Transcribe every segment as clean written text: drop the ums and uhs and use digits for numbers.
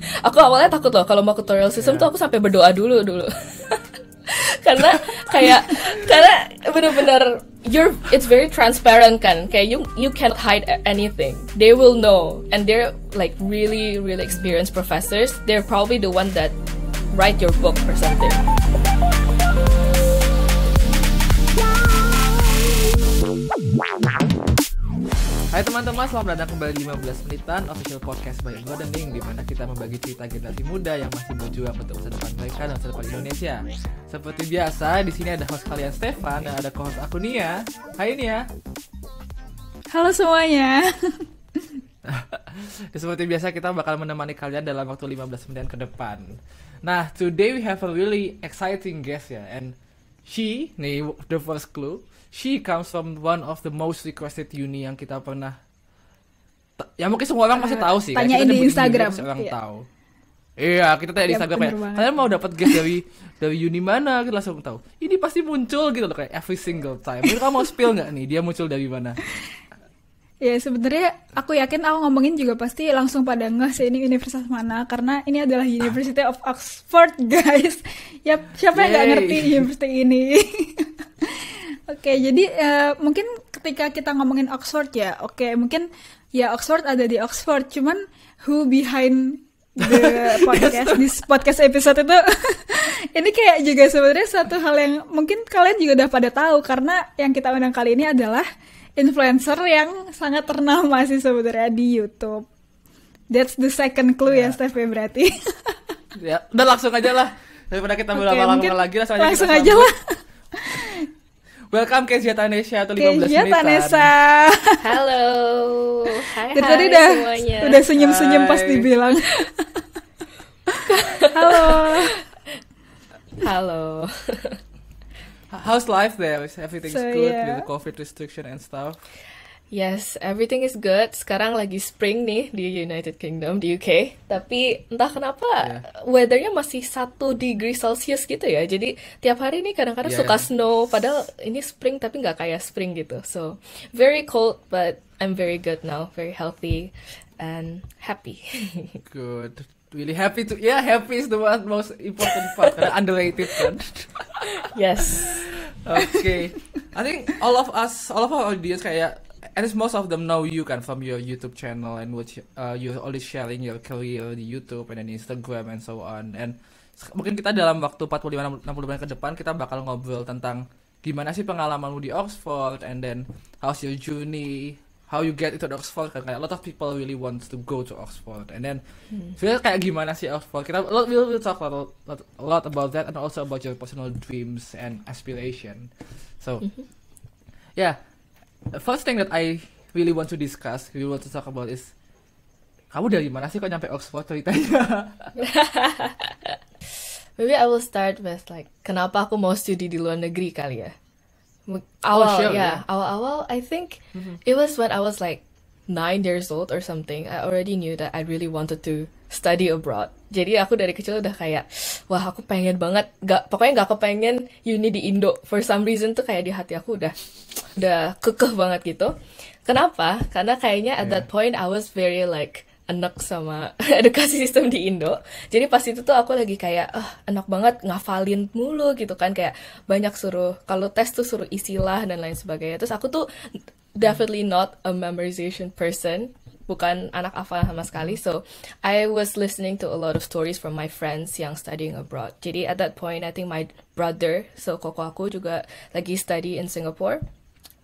Aku awalnya takut loh kalau mau tutorial system tuh aku sampai berdoa dulu. karena karena benar-benar it's very transparent kan, kayak you can't hide anything, they will know, and they're like really really experienced professors, they're probably the one that write your book or something. Hai teman-teman, selamat datang kembali di 15 menitan official podcast by Gardening, di mana kita membagi cerita generasi muda yang masih berjuang untuk masa depan mereka dan masa depan Indonesia. Seperti biasa, di sini ada host kalian Stefan dan ada co-host aku Nia. Hai Nia. Halo semuanya. Seperti biasa kita bakal menemani kalian dalam waktu 15 menit ke depan. Nah, today we have a really exciting guest ya, and she, nih the first clue, she comes from one of the most requested uni yang kita pernah, ya mungkin semua orang pasti tahu sih. Tanyain di Instagram. Orang tahu. Iya, kita tanya di Instagram kayak, kalian mau dapat guest dari uni mana? Kita langsung tahu. Ini pasti muncul gitu loh, kayak every single time. Jadi kamu mau spill nggak nih? Dia muncul dari mana? Ya sebenarnya aku yakin aku ngomongin juga pasti langsung pada ngeh sih ini universitas mana, karena ini adalah University of Oxford guys. Ya siapa yang nggak ngerti university ini? Oke, jadi mungkin ketika kita ngomongin Oxford ya, mungkin ya Oxford ada di Oxford, cuman who behind the podcast, this podcast episode itu ini kayak juga sebenarnya satu hal yang mungkin kalian juga udah pada tahu, karena yang kita undang kali ini adalah influencer yang sangat ternama sih sebenarnya di YouTube. That's the second clue ya Steph ya berarti. Ya, udah langsung aja lah. Daripada kita berlama-lama lagi langsung aja lah. Welcome Kezia Tanesha atau 15 Kezia menitan. Tanesha. Halo. Hai tadi semuanya. Udah senyum-senyum pas dibilang. Halo. How's life there? Is everything's good with the COVID restriction and stuff? Yes, everything is good. Sekarang lagi spring nih di United Kingdom, di UK. Tapi entah kenapa weathernya masih 1 degree Celsius gitu ya. Jadi tiap hari nih kadang-kadang suka snow. Padahal ini spring tapi nggak kayak spring gitu. So very cold, but I'm very good now. Very healthy and happy. Good. Really happy to, happy is the most important part, karena underrated kan. Yes. Okay. I think all of our audience kayak, at least most of them know you kan from your YouTube channel, and which you're always sharing your career di YouTube and then Instagram and so on. And mungkin kita dalam waktu 45-60 menit ke depan kita bakal ngobrol tentang gimana sih pengalamanmu di Oxford, and then how's your journey, how you get into Oxford, kan kayak a lot of people really want to go to Oxford, and then feel kayak gimana sih Oxford. Kita we'll talk a lot about that, and also about your personal dreams and aspiration. So yeah, the first thing that I really want to discuss, we want to talk about is, kamu dari mana sih kok nyampe Oxford ceritanya? Maybe I will start with like, kenapa aku mau studi di luar negeri kali ya. Awal I think it was when I was like 9 years old or something. I already knew that I really wanted to study abroad. Jadi aku dari kecil udah kayak, wah aku pengen banget, pokoknya nggak kepengen uni di Indo. For some reason tuh kayak di hati aku udah kekeh banget gitu. Kenapa? Karena kayaknya at that point I was very like enak sama edukasi sistem di Indo. Jadi pas itu tuh aku lagi kayak enak banget ngafalin mulu gitu kan, kayak banyak suruh, kalau tes tuh suruh isilah dan lain sebagainya. Terus aku tuh definitely not a memorization person, bukan anak hafal sama sekali. So I was listening to a lot of stories from my friends yang studying abroad. Jadi at that point I think my brother, so koko aku juga lagi study in Singapore.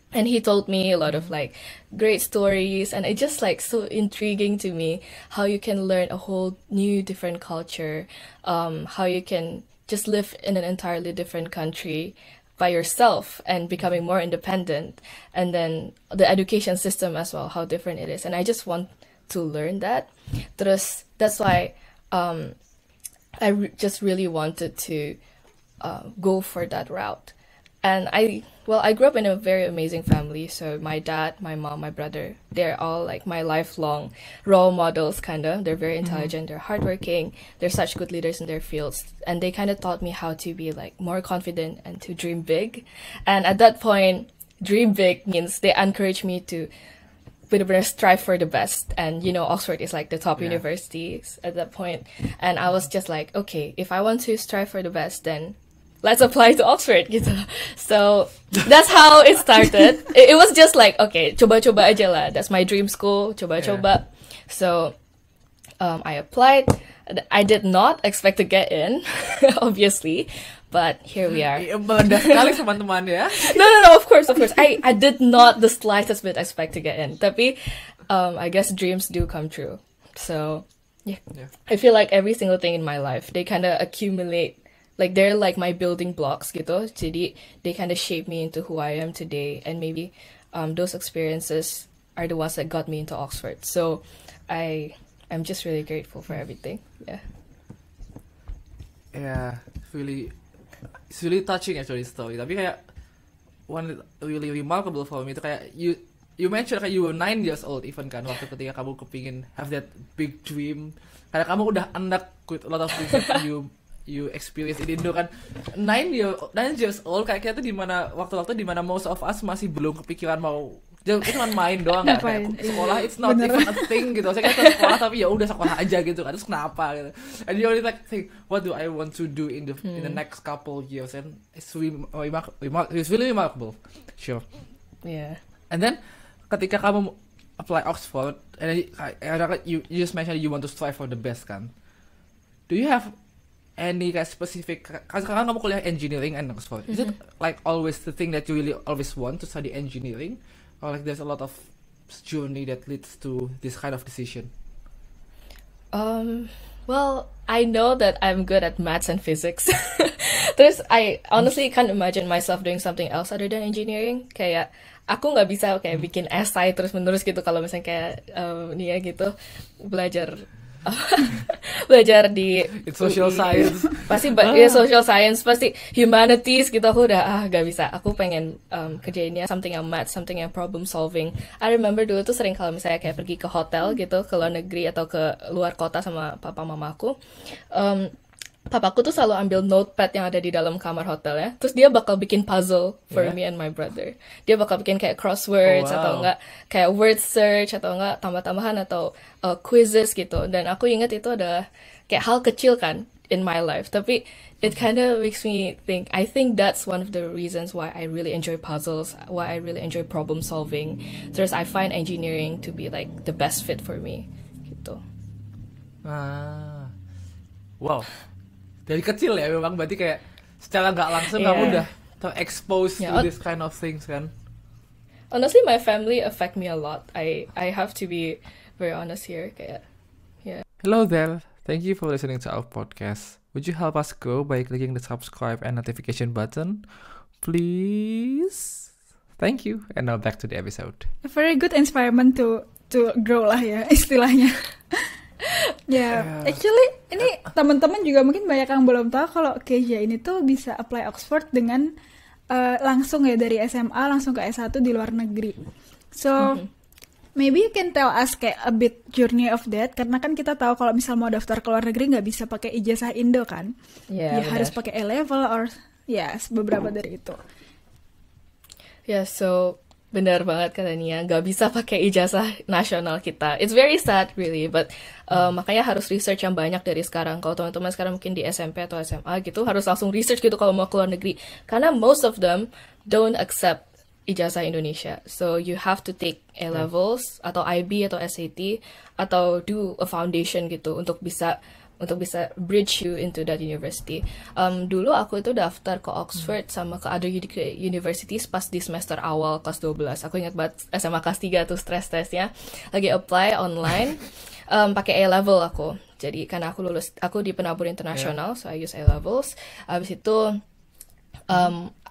And he told me a lot of like great stories, and it just like so intriguing to me how you can learn a whole new different culture, how you can just live in an entirely different country by yourself and becoming more independent, and then the education system as well, how different it is. And I just want to learn that. Terus that's why I just really wanted to go for that route. And I grew up in a very amazing family. So my dad, my mom, my brother, they're all like my lifelong role models, kind of. They're very intelligent, they're hardworking, they're such good leaders in their fields. And they kind of taught me how to be like more confident and to dream big. And at that point, dream big means they encourage me to bener-bener strive for the best, and Oxford is like the top universities at that point, and I was just like, okay, if I want to strive for the best, then let's apply to Oxford gitu. So that's how it started. It was just like, okay, coba-coba aja lah, that's my dream school, coba-coba. So I applied. I did not expect to get in, obviously, but here we are. Beda sekali teman-teman ya. No, of course. I did not the slightest bit expect to get in. Tapi, I guess dreams do come true. So, yeah. I feel like every single thing in my life, they kind of accumulate, like they're like my building blocks gitu. Jadi, they kind of shape me into who I am today. And maybe those experiences are the ones that got me into Oxford. So, I'm just really grateful for everything. Yeah. Yeah, it's really touching actually story. Tapi kayak one really remarkable for me itu kayak you mentioned kayak you were 9 years old even kan waktu ketika kamu kepingin have that big dream. Karena kamu udah anak with a lot of things that you experience in Indo kan. 9 years old kayak kita tuh waktu-waktu di mana most of us masih belum kepikiran mau itu cuma main doang kan, kayak sekolah it's not even a thing gitu. Saya kayak sekolah tapi ya udah sekolah aja gitu kan, terus kenapa gitu. And you only like think what do I want to do in the next couple years, and it's really remarkable. Sure. Yeah. And then ketika kamu apply Oxford, and you just mentioned you want to strive for the best kan. Do you have any kayak specific, kan sekarang kamu kuliah engineering and Oxford, is it like always the thing that you really always want to study engineering? Or like there's a lot of journey that leads to this kind of decision? Well, I know that I'm good at maths and physics. Terus I honestly can't imagine myself doing something else other than engineering. Kayak aku nggak bisa kayak bikin essay terus menerus gitu kalau misalnya kayak Nia gitu belajar di social science pasti social science, pasti humanities gitu. Aku udah gak bisa. Aku pengen kerjainnya something yang math, something yang problem solving. I remember dulu tuh sering kalau misalnya kayak pergi ke hotel gitu, ke luar negeri atau ke luar kota sama papa mamaku, papaku tuh selalu ambil notepad yang ada di dalam kamar hotelnya, terus dia bakal bikin puzzle for me and my brother. Dia bakal bikin kayak crosswords atau enggak kayak word search atau enggak tambah-tambahan atau quizzes gitu. Dan aku ingat itu adalah kayak hal kecil kan in my life, tapi it kind of makes me think. I think that's one of the reasons why I really enjoy puzzles, why I really enjoy problem solving. Terus I find engineering to be like the best fit for me gitu. Wow. Dari kecil ya memang berarti kayak secara nggak langsung kamu udah ter-expose to this kind of things kan. Honestly, my family affect me a lot. I have to be very honest here. Kayak, yeah. Hello there. Thank you for listening to our podcast. Would you help us grow by clicking the subscribe and notification button? Please. Thank you. And now back to the episode. A very good environment to grow lah ya istilahnya. Actually ini teman-teman juga mungkin banyak yang belum tahu kalau Kezia ini tuh bisa apply Oxford dengan langsung ya dari SMA langsung ke S1 di luar negeri. So maybe you can tell us kayak a bit journey of that, karena kan kita tahu kalau misal mau daftar ke luar negeri nggak bisa pakai ijazah Indo kan, harus pakai A-level or beberapa dari itu. So benar banget kata Nia, nggak bisa pakai ijazah nasional kita. It's very sad really, but makanya harus research yang banyak dari sekarang. Kalau teman-teman sekarang mungkin di SMP atau SMA gitu, harus langsung research gitu kalau mau ke luar negeri. Karena most of them don't accept ijazah Indonesia. So you have to take A-levels atau IB atau SAT atau do a foundation gitu untuk bisa bridge you into that university. Dulu aku itu daftar ke Oxford sama ke other universities pas di semester awal kelas 12. Aku ingat banget SMA kelas 3 tuh stress testnya. Lagi apply online, pakai A-level aku. Jadi karena aku di penabur internasional, so I use A-levels. Habis itu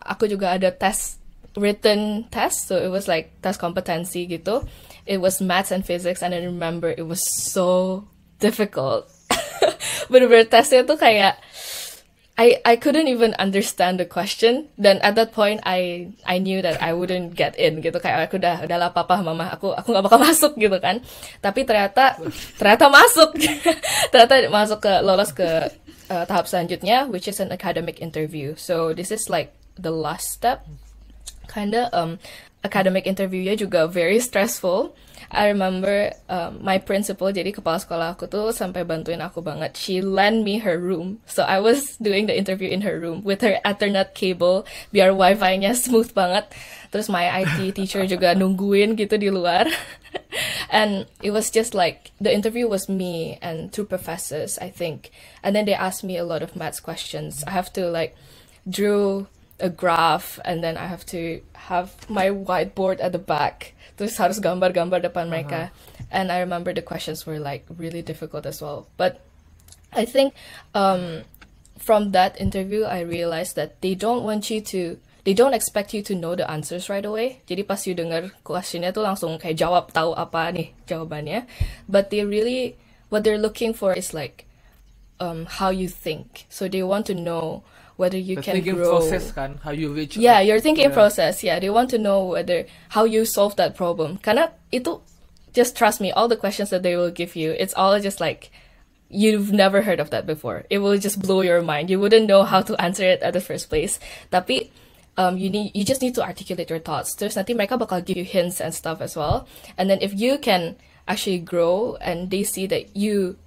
aku juga ada written test, so it was like tes kompetensi gitu. It was maths and physics, and I remember it was so difficult. Bener-bener tesnya tuh kayak I couldn't even understand the question, dan at that point I knew that I wouldn't get in gitu, kayak aku udahlah papa mama aku nggak bakal masuk gitu kan. Tapi ternyata masuk. Ternyata lolos ke tahap selanjutnya, which is an academic interview. So this is like the last step. kinda academic interviewnya juga very stressful. I remember my principal, jadi kepala sekolah aku tuh sampai bantuin aku banget. She lent me her room, so I was doing the interview in her room with her Ethernet cable biar wifi-nya smooth banget. Terus my IT teacher juga nungguin gitu di luar. And it was just like the interview was me and two professors, I think. And then they asked me a lot of maths questions. I have to like drew a graph, and then I have to have my whiteboard at the back. Terus harus gambar-gambar depan mereka. And I remember the questions were like really difficult as well. But I think from that interview, I realized that they don't expect you to know the answers right away. Jadi pas you denger questionnya tuh langsung kayak jawab, tahu apa nih jawabannya. But what they're looking for is like how you think. So they want to know whether you The can thinking grow. process kan, how you reach. Yeah, your thinking process. Yeah, they want to know how you solve that problem. Karena itu, just trust me, all the questions that they will give you, it's all just like you've never heard of that before. It will just blow your mind. You wouldn't know how to answer it at the first place. Tapi you just need to articulate your thoughts. Terus nanti mereka bakal give you hints and stuff as well. And then if you can actually grow and they see that you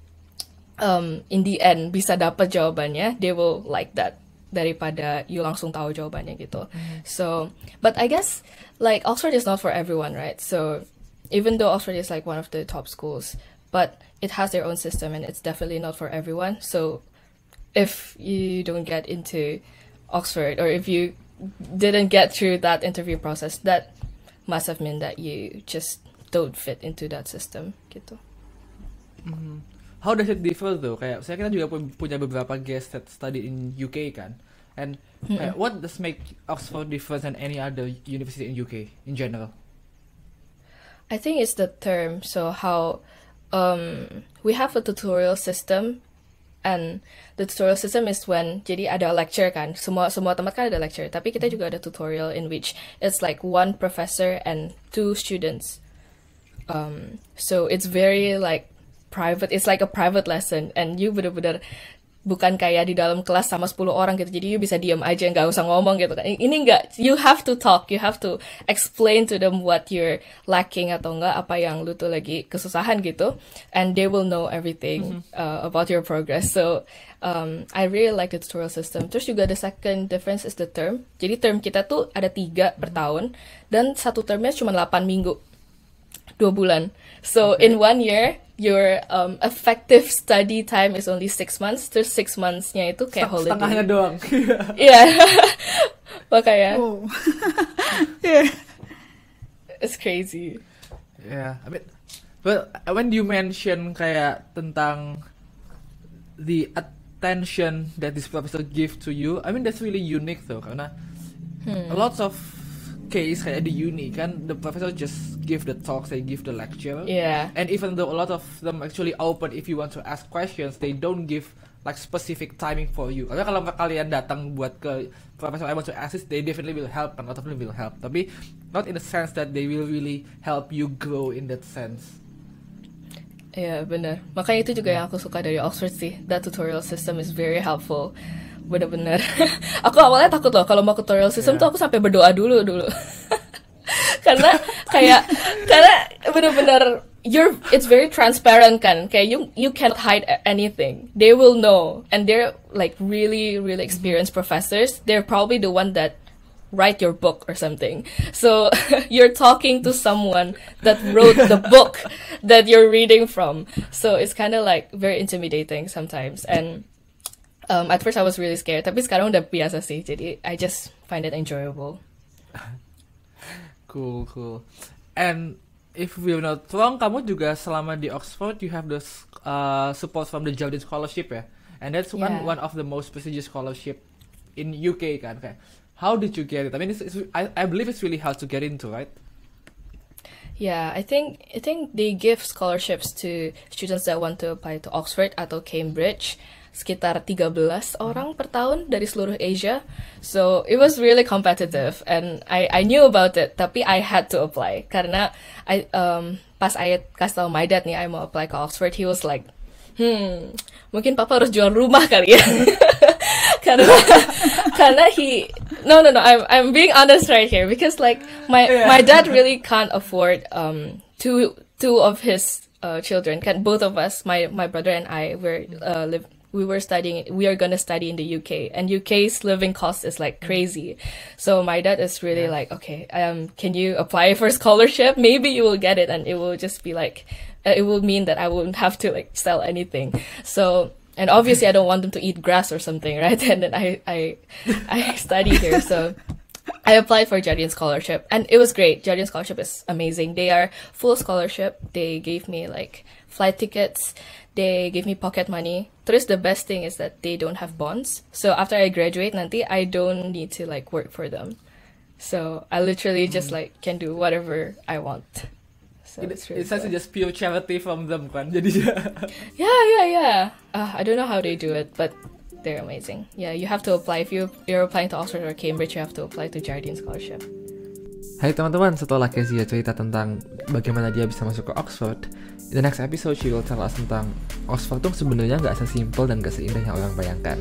in the end bisa dapat jawabannya, they will like that daripada you langsung tahu jawabannya gitu. So, but I guess like Oxford is not for everyone, right? So, even though Oxford is like one of the top schools, but it has their own system and it's definitely not for everyone. So, if you don't get into Oxford or if you didn't get through that interview process, that must have meant that you just don't fit into that system gitu. How does it differ though? Kayak saya kita juga punya beberapa guests that study in UK kan. And kayak, what does make Oxford different than any other university in UK in general? I think it's the term. So how we have a tutorial system, and the tutorial system is when jadi ada lecture kan. Semua tempat kan ada lecture, tapi kita juga ada tutorial in which it's like one professor and two students. So it's very like private, it's like a private lesson, and you bener-bener bukan kayak di dalam kelas sama 10 orang gitu, jadi you bisa diam aja, nggak usah ngomong gitu kan. Ini nggak, you have to talk, you have to explain to them what you're lacking atau nggak, apa yang lu tuh lagi kesusahan gitu, and they will know everything about your progress. So I really like the tutorial system. Terus juga the second difference is the term. Jadi term kita tuh ada 3 per tahun, dan satu termnya cuma 8 minggu, 2 bulan. So in 1 year, your effective study time is only 6 months. Terus 6 months-nya itu kayak holiday. Setengahnya doang. Iya. Makanya. Oh. Yeah. It's crazy. Yeah, I mean, but when you mention kayak tentang the attention that this professor give to you, I mean that's really unique though, karena lots of case kayak di uni kan, the professor just give the talks, they give the lecture. Yeah. And even though a lot of them actually open if you want to ask questions, they don't give like specific timing for you. Karena kalau kalian datang buat ke professor I want to ask this, they definitely will help, and a lot of them will help. Tapi not in the sense that they will really help you grow in that sense. Iya, benar. Makanya itu juga yang aku suka dari Oxford sih. That tutorial system is very helpful. Bener-bener. Aku awalnya takut loh kalau mau tutorial system tuh aku sampai berdoa dulu. karena bener-bener it's very transparent kan. Kayak you can't hide anything. They will know, and they're like really really experienced professors. They're probably the one that write your book or something. So you're talking to someone that wrote the book that you're reading from. So it's kind of like very intimidating sometimes. And at first I was really scared, tapi sekarang udah biasa sih. Jadi I just find it enjoyable. Cool. And if we're not wrong, kamu juga selama di Oxford you have the support from the Jardine Scholarship ya. And that's one of the most prestigious scholarship in UK kan. Kayak, how did you get it? I mean, I believe it's really hard to get into, right? Yeah, I think they give scholarships to students that want to apply to Oxford atau Cambridge. Sekitar 13 orang per tahun dari seluruh Asia. So it was really competitive, and I knew about it, tapi I had to apply karena pas I kasih tau my dad nih I mau apply ke Oxford, he was like, mungkin papa harus jual rumah kali ya. karena I'm being honest right here because like my dad really can't afford two of his children. Both of us, my brother and I, we are gonna study in the UK, and UK's living cost is like crazy. So my dad is really like, okay, can you apply for scholarship? Maybe you will get it, and it will just be like, it will mean that I won't have to like sell anything. So, and obviously I don't want them to eat grass or something, right? And then I study here, so I applied for Jardine Scholarship, and it was great. Jardine Scholarship is amazing. They are full scholarship. They gave me like flight tickets. They gave me pocket money. Terus the best thing is that they don't have bonds. So after I graduate nanti, I don't need to like work for them. So I literally just like can do whatever I want. So It's really actually cool. just pure charity from them kan. Jadi Yeah. I don't know how they do it, but they're amazing. Yeah, you have to apply. If you're applying to Oxford or Cambridge, you have to apply to Jardine Scholarship. Hai teman-teman, setelah Kezia cerita tentang bagaimana dia bisa masuk ke Oxford, in the next episode she will tell us tentang Oxford tuh sebenarnya nggak sesimpel dan nggak seindah yang orang bayangkan.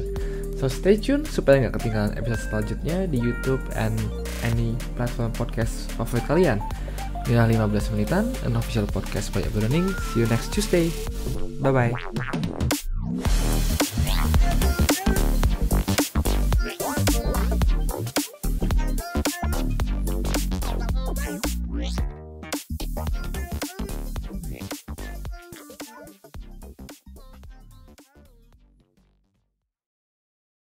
So stay tune supaya nggak ketinggalan episode selanjutnya di YouTube and any platform podcast favorit kalian. Inilah 15 menitan, an official podcast by Ever Learning. See you next Tuesday. Bye-bye.